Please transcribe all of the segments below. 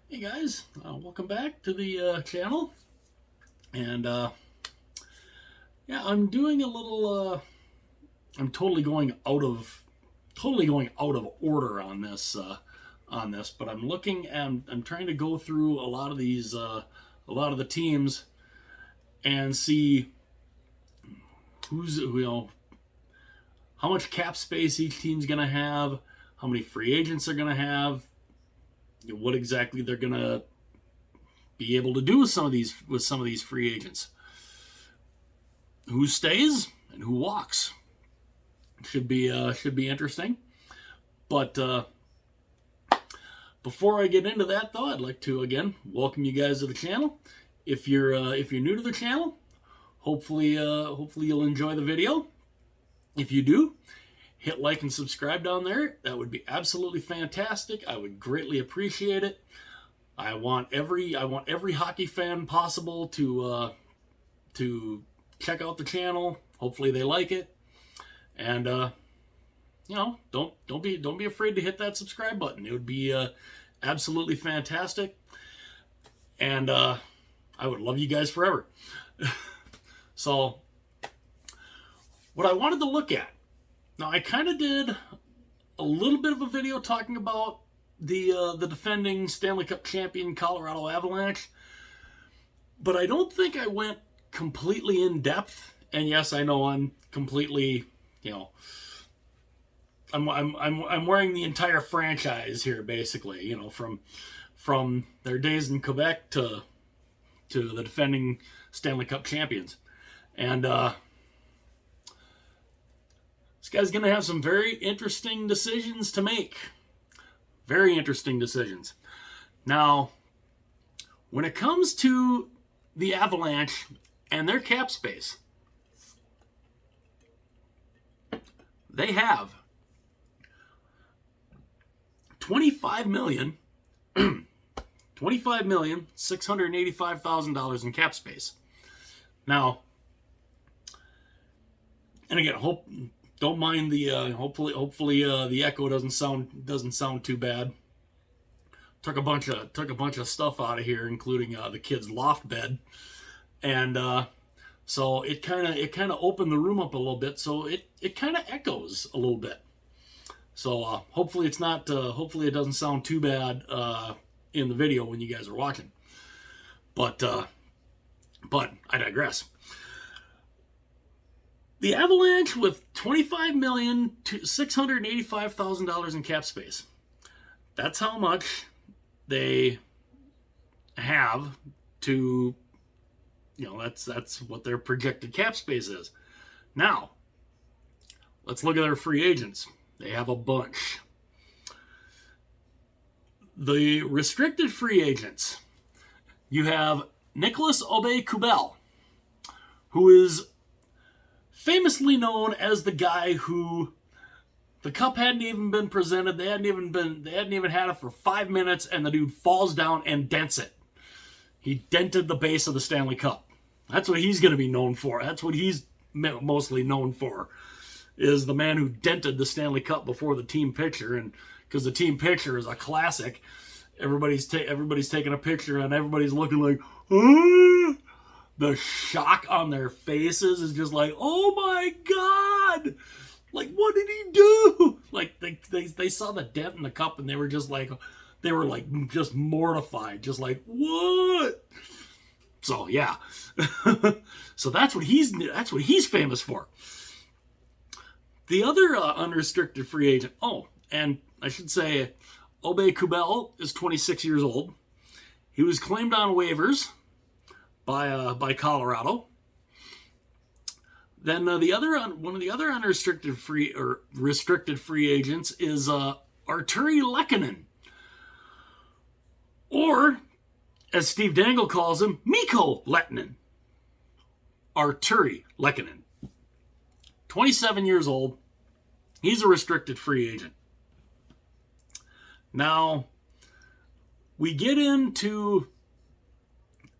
Hey guys, welcome back to the channel. And yeah, I'm doing a little. I'm totally going out of order on this. But I'm looking and I'm trying to go through a lot of these, a lot of the teams, and see who's how much cap space each team's gonna have, how many free agents they're gonna have, what exactly they're gonna be able to do with some of these free agents. Who stays and who walks should be interesting. But before I get into that, though, I'd like to again welcome you guys to the channel. If you're new to the channel, hopefully you'll enjoy the video. If you do, hit like and subscribe down there. That would be absolutely fantastic. I would greatly appreciate it. I want every hockey fan possible to check out the channel. Hopefully they like it, and don't be afraid to hit that subscribe button. It would be absolutely fantastic, and I would love you guys forever. So, what I wanted to look at now, I kind of did a little bit of a video talking about the defending Stanley Cup champion Colorado Avalanche, but I don't think I went completely in depth. And yes, I know I'm completely, I'm wearing the entire franchise here, basically. From their days in Quebec to the defending Stanley Cup champions, and this guy's going to have some very interesting decisions to make. Very interesting decisions. Now, when it comes to the Avalanche and their cap space, they have $25,685,000 in cap space. Now, and again, don't mind the hopefully the echo doesn't sound too bad. Took a bunch of stuff out of here, including the kids' loft bed, and so it kind of opened the room up a little bit, so it kind of echoes a little bit. So hopefully it's not hopefully it doesn't sound too bad in the video when you guys are watching. But I digress. The Avalanche with $25,685,000 in cap space. That's how much they have to, that's what their projected cap space is. Now, let's look at their free agents. They have a bunch. The restricted free agents, you have Nicolas Aube-Kubel, who is famously known as the guy who the cup hadn't even been presented. They hadn't even had it for 5 minutes, and the dude falls down and dents it. He dented the base of the Stanley Cup. That's what he's going to be known for. That's what he's mostly known for, is the man who dented the Stanley Cup before the team picture. And because the team picture is a classic, everybody's taking a picture and everybody's looking like, ah! The shock on their faces is just like, oh my God! Like, what did he do? Like, they saw the dent in the cup and they were just mortified. Just like, what? So, yeah. So that's what he's famous for. The other unrestricted free agent, and I should say, Aube-Kubel is 26 years old. He was claimed on waivers by Colorado. Then one of the other unrestricted free or restricted free agents is Arturi Lehkonen, or as Steve Dangle calls him, Mikko Lehtonen. Arturi Lehkonen, 27 years old. He's a restricted free agent. Now we get into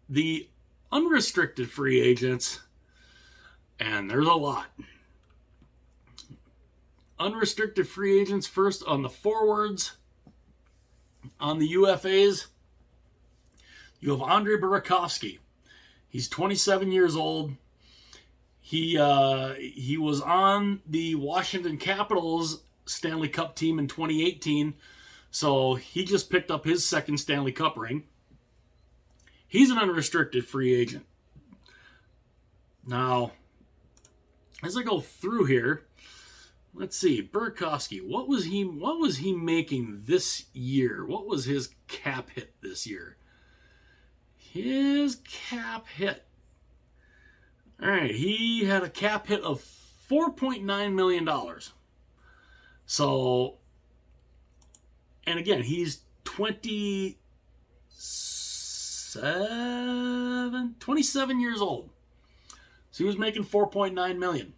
the unrestricted free agents, and there's a lot. Unrestricted free agents first on the forwards. On the UFAs, You have Andrei Burakovsky. He's 27 years old. He was on the Washington Capitals Stanley Cup team in 2018, so he just picked up his second Stanley Cup ring. He's an unrestricted free agent. Now, as I go through here, let's see, Burakovsky, what was he making this year? What was his cap hit this year? His cap hit. All right, he had a cap hit of $4.9 million. So, and again, he's 27 years old. So he was making $4.9 million.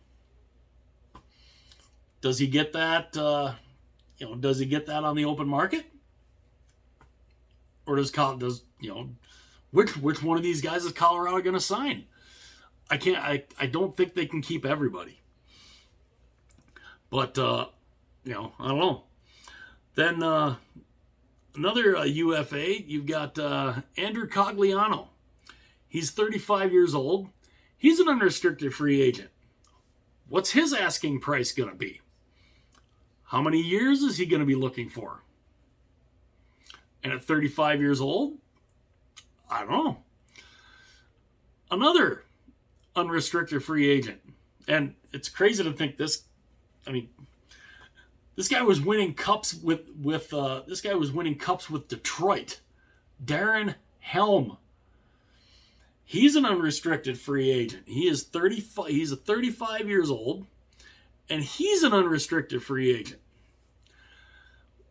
Does he get that? Does he get that on the open market? Or which one of these guys is Colorado going to sign? I don't think they can keep everybody. But I don't know. Then another UFA, you've got Andrew Cogliano. He's 35 years old. He's an unrestricted free agent. What's his asking price going to be? How many years is he going to be looking for? And at 35 years old, I don't know. Another unrestricted free agent. And it's crazy to think this guy was winning cups with Detroit. Darren Helm. He's an unrestricted free agent. He's 35 years old, and he's an unrestricted free agent.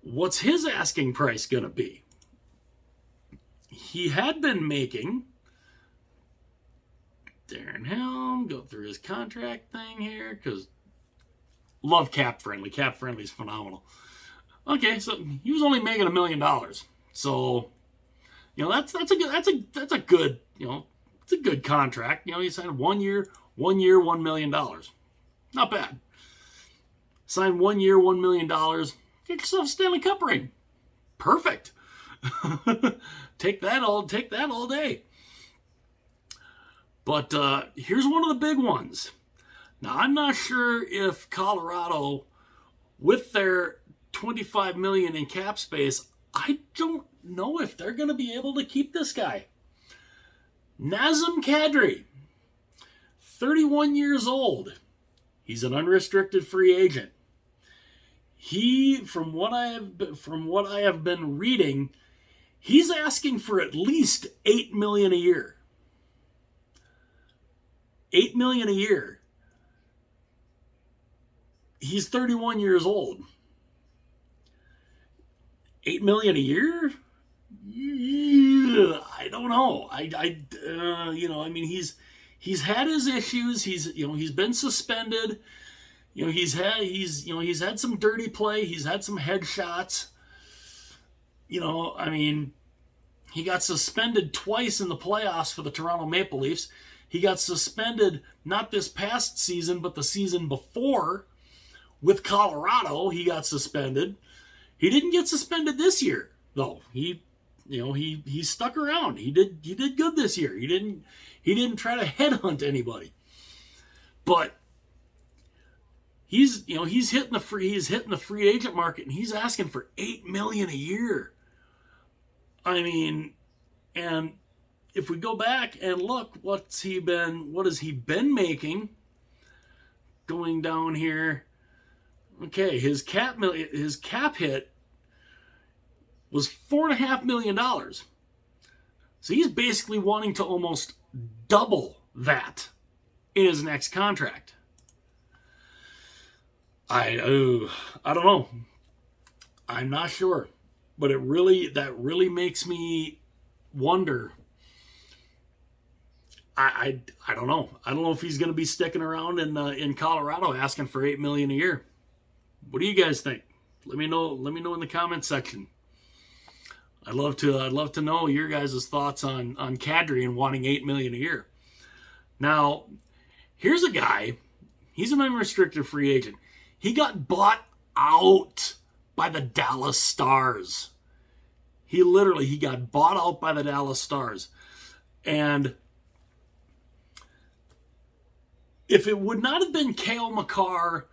What's his asking price going to be? He had been making, Darren Helm, go through his contract thing here, because love Cap Friendly. Cap Friendly is phenomenal. Okay, so he was only making $1 million. So, that's a good contract. He signed 1 year, $1 million. Not bad. Signed 1 year, $1 million. Get yourself a Stanley Cup ring. Perfect. Take that all day. But here's one of the big ones. Now, I'm not sure if Colorado, with their $25 million in cap space, I don't know if they're going to be able to keep this guy. Nazem Kadri, 31 years old. He's an unrestricted free agent. He, from what I have been reading, he's asking for at least $8 million a year. $8 million a year. He's 31 years old. $8 million a year? Yeah, I don't know. He's had his issues. He's been suspended. He's had some dirty play. He's had some headshots. He got suspended twice in the playoffs for the Toronto Maple Leafs. He got suspended not this past season, but the season before with Colorado. He got suspended. He didn't get suspended this year, though. He stuck around. He did good this year. He didn't try to headhunt anybody. But he's hitting the free agent market, and he's asking for $8 million a year. And if we go back and look, what has he been making? Going down here, okay, his cap hit was $4.5 million. So he's basically wanting to almost double that in his next contract. I don't know. I'm not sure, but that really makes me wonder. I don't know. I don't know if he's going to be sticking around in Colorado asking for $8 million a year. What do you guys think? Let me know in the comment section. I'd love to know your guys' thoughts on Kadri and wanting $8 million a year. Now, here's a guy. He's an unrestricted free agent. He got bought out by the Dallas Stars. He got bought out by the Dallas Stars. And if it would not have been Cale Makar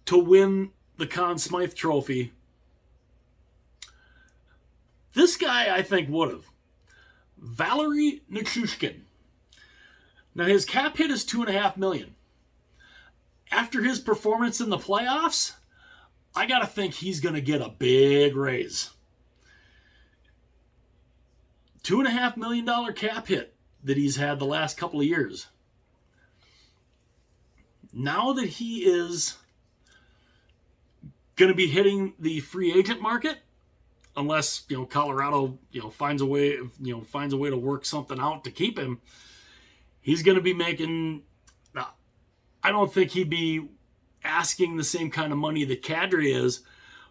to win the Conn Smythe Trophy, this guy, I think, would have. Valeri Nichushkin. Now, his cap hit is $2.5 million. After his performance in the playoffs, I got to think he's going to get a big raise. $2.5 million cap hit that he's had the last couple of years. Now that he is going to be hitting the free agent market, unless Colorado finds a way to work something out to keep him, he's going to be making. Now, I don't think he'd be asking the same kind of money that Kadri is,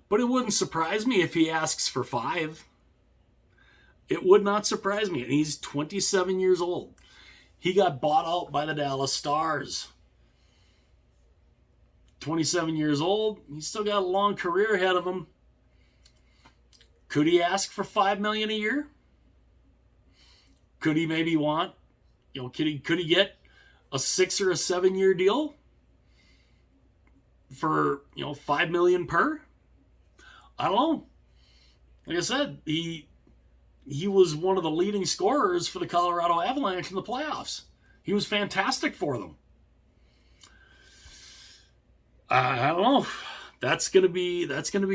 but it wouldn't surprise me if he asks for 5. It would not surprise me. And he's 27 years old. He got bought out by the Dallas Stars. 27 years old. He's still got a long career ahead of him. Could he ask for $5 million a year? Could he maybe want, could he get a 6 or a 7 year deal for, $5 million per? I don't know. Like I said, he was one of the leading scorers for the Colorado Avalanche in the playoffs. He was fantastic for them. I don't know. That's gonna be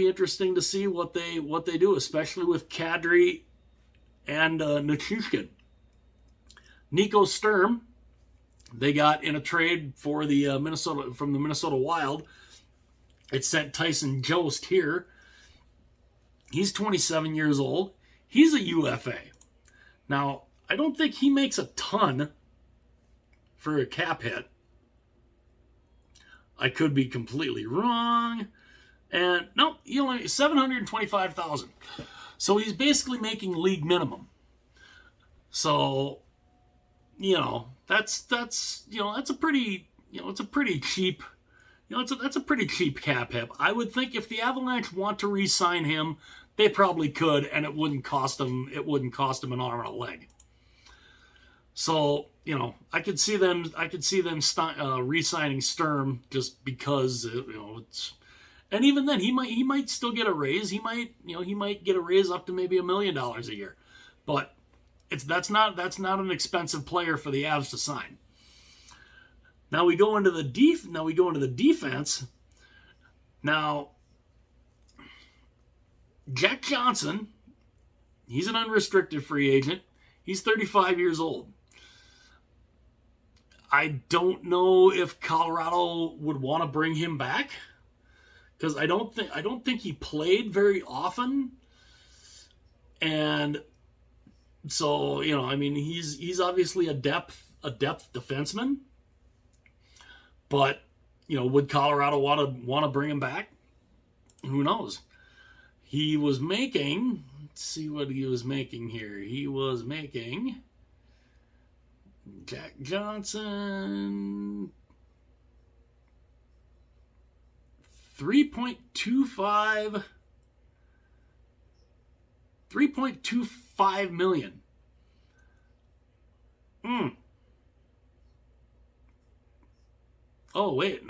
interesting to see what they do, especially with Kadri and Nichushkin. Nico Sturm, they got in a trade for the Minnesota Wild. It sent Tyson Jost here. He's 27 years old. He's a UFA. Now, I don't think he makes a ton for a cap hit. I could be completely wrong. And no, he only $725,000. So he's basically making league minimum. So, that's a pretty cheap, that's a pretty cheap cap hit. I would think if the Avalanche want to re-sign him, they probably could, and it wouldn't cost them an arm and a leg. So, I could see them re-signing Sturm just because it's, and even then he might still get a raise. He might get a raise up to maybe $1 million a year, but that's not an expensive player for the Avs to sign. Now we go into the defense. Now, Jack Johnson, he's an unrestricted free agent. He's 35 years old. I don't know if Colorado would want to bring him back because I don't think he played very often, and so he's obviously a depth defenseman, but would Colorado want to bring him back? Who knows? He was making. Let's see what he was making here. He was making. Jack Johnson, $3.25 million. Oh wait,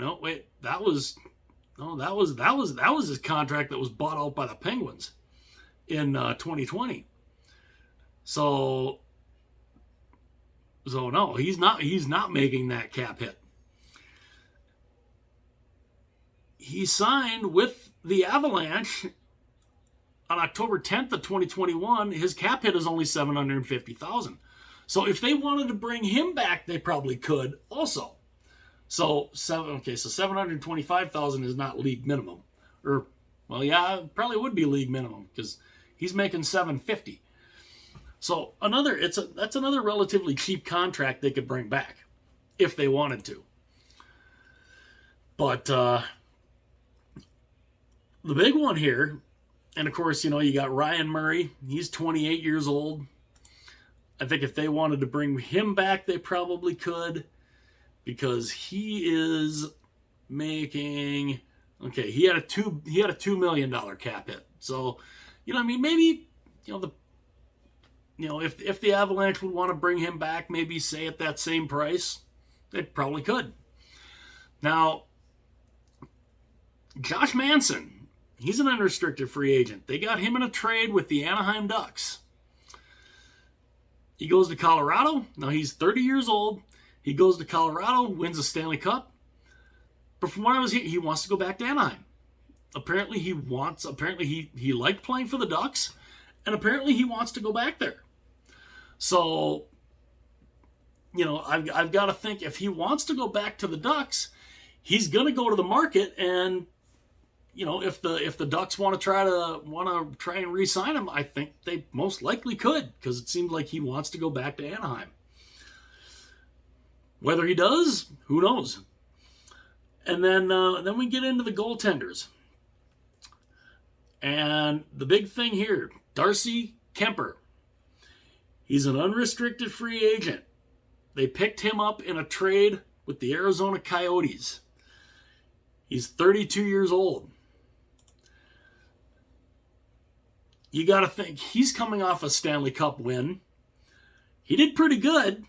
that was his contract that was bought out by the Penguins in 2020. So no, he's not making that cap hit. He signed with the Avalanche on October 10th of 2021. His cap hit is only $750,000. So if they wanted to bring him back, they probably could also. So $725,000 is not league minimum. Or, well, yeah, it probably would be league minimum because he's making $750,000. So that's another relatively cheap contract they could bring back if they wanted to. But the big one here, and of course, you got Ryan Murray. He's 28 years old. I think if they wanted to bring him back, they probably could because he is making. Okay, he had a $2 million cap hit. So, maybe you know, if the Avalanche would want to bring him back, maybe say at that same price, they probably could. Now, Josh Manson, he's an unrestricted free agent. They got him in a trade with the Anaheim Ducks. He goes to Colorado. Now he's 30 years old. He goes to Colorado, wins a Stanley Cup. But from what I was hearing, he wants to go back to Anaheim. Apparently he liked playing for the Ducks, and apparently he wants to go back there. So, you know, I've got to think if he wants to go back to the Ducks, he's going to go to the market, and you know, if the Ducks want to try and re-sign him, I think they most likely could, because it seems like he wants to go back to Anaheim. Whether he does, who knows? And then we get into the goaltenders. And the big thing here, Darcy Kemper. He's an unrestricted free agent. They picked him up in a trade with the Arizona Coyotes. He's 32 years old. You got to think, he's coming off a Stanley Cup win. He did pretty good.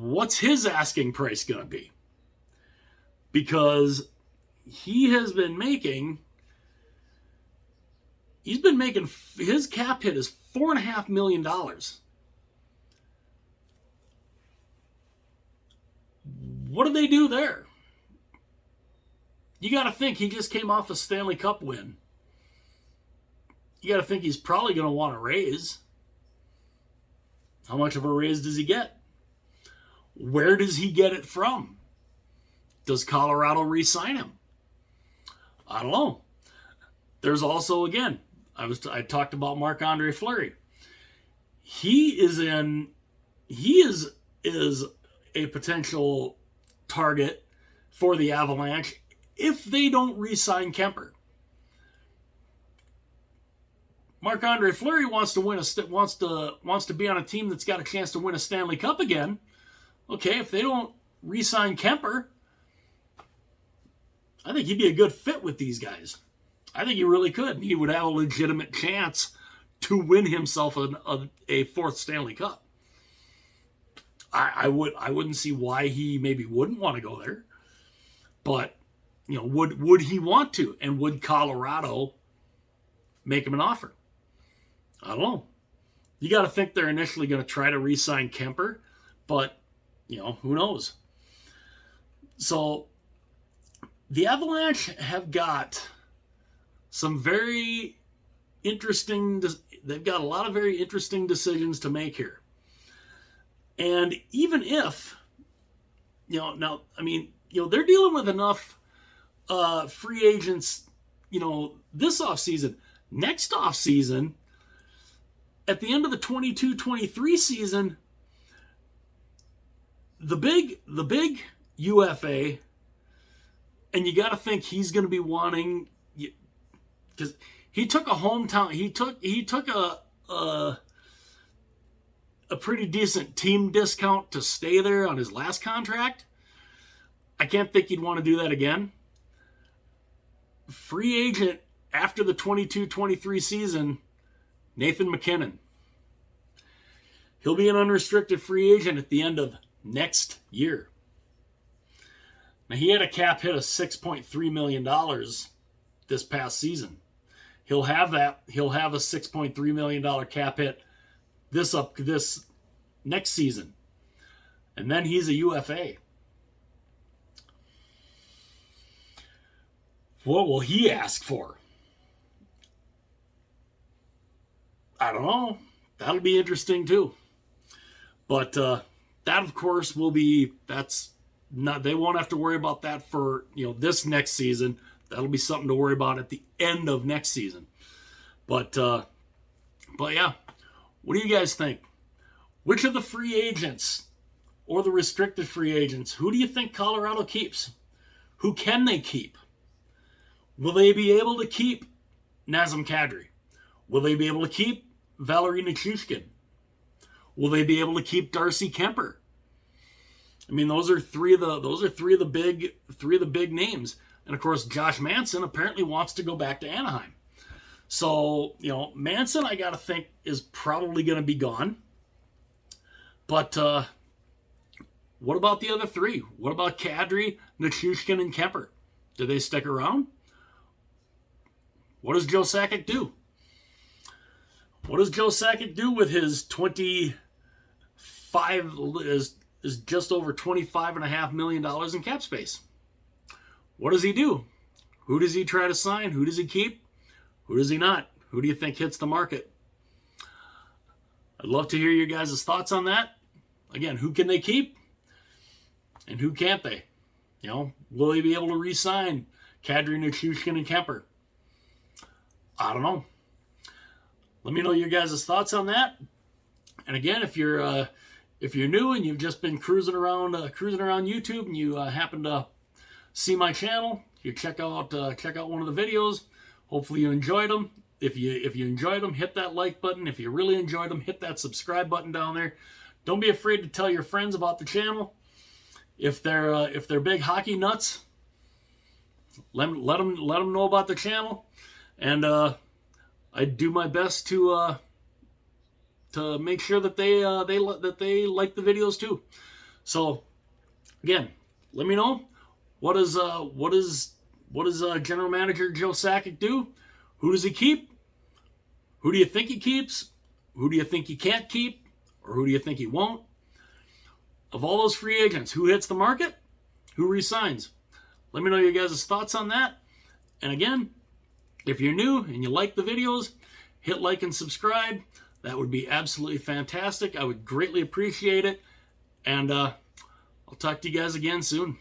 What's his asking price going to be? Because he's been making, his cap hit is $4.5 million. What do they do there? You got to think he just came off a Stanley Cup win. You got to think he's probably going to want a raise. How much of a raise does he get? Where does he get it from? Does Colorado re-sign him? I don't know. There's also, again, I talked about Marc-Andre Fleury. He is a potential target for the Avalanche if they don't re-sign Kemper. Marc-Andre Fleury wants to be on a team that's got a chance to win a Stanley Cup again. Okay, if they don't re-sign Kemper, I think he'd be a good fit with these guys. I think he really could. He would have a legitimate chance to win himself a fourth Stanley Cup. I wouldn't see why he maybe wouldn't want to go there. But, you know, would he want to? And would Colorado make him an offer? I don't know. You got to think they're initially going to try to re-sign Kemper, but, you know, who knows? So, the Avalanche have got some very interesting, they've got a lot of very interesting decisions to make here. And even if, you know, now, I mean, you know, they're dealing with enough free agents, you know, this offseason. Next offseason, at the end of the 22-23 season, the big UFA, and you got to think he's going to be wanting, because he took a hometown, he took a pretty decent team discount to stay there on his last contract. I can't think he'd want to do that again. Free agent after the 22-23 season, Nathan MacKinnon. He'll be an unrestricted free agent at the end of next year. Now, he had a cap hit of $6.3 million this past season. He'll have that. He'll have a $6.3 million cap hit this next season. And then he's a UFA. What will he ask for? I don't know. That'll be interesting too. But that, of course, will be, that's not, they won't have to worry about that for, you know, this next season. That'll be something to worry about at the end of next season. But yeah, what do you guys think? Which of the free agents or the restricted free agents, who do you think Colorado keeps? Who can they keep? Will they be able to keep Nazem Kadri? Will they be able to keep Valeri Nichushkin? Will they be able to keep Darcy Kemper? I mean, those are three of the big names. And of course, Josh Manson apparently wants to go back to Anaheim. So, Manson, I got to think, is probably going to be gone. But what about the other three? What about Kadri, Nichushkin, and Kemper? Do they stick around? What does Joe Sakic do? What does Joe Sakic do with his 25, is just over $25.5 million in cap space? What does he do? Who does he try to sign? Who does he keep? Who does he not? Who do you think hits the market? I'd love to hear your guys' thoughts on that. Again, who can they keep? And who can't they? Will they be able to re-sign Kadri, Nichushkin, and Kemper? I don't know. Let me know your guys' thoughts on that. And again, if you're new and you've just been cruising around YouTube and you happen to see my channel, you check out one of the videos. Hopefully you enjoyed them. If you enjoyed them, hit that like button. If you really enjoyed them, hit that subscribe button down there. Don't be afraid to tell your friends about the channel. If they're big hockey nuts, let them know about the channel, and I do my best to make sure that they like the videos too. So again, let me know what does General Manager Joe Sakic do? Who does he keep? Who do you think he keeps? Who do you think he can't keep? Or who do you think he won't? Of all those free agents, who hits the market? Who resigns? Let me know your guys' thoughts on that. And again, if you're new and you like the videos, hit like and subscribe. That would be absolutely fantastic. I would greatly appreciate it. And I'll talk to you guys again soon.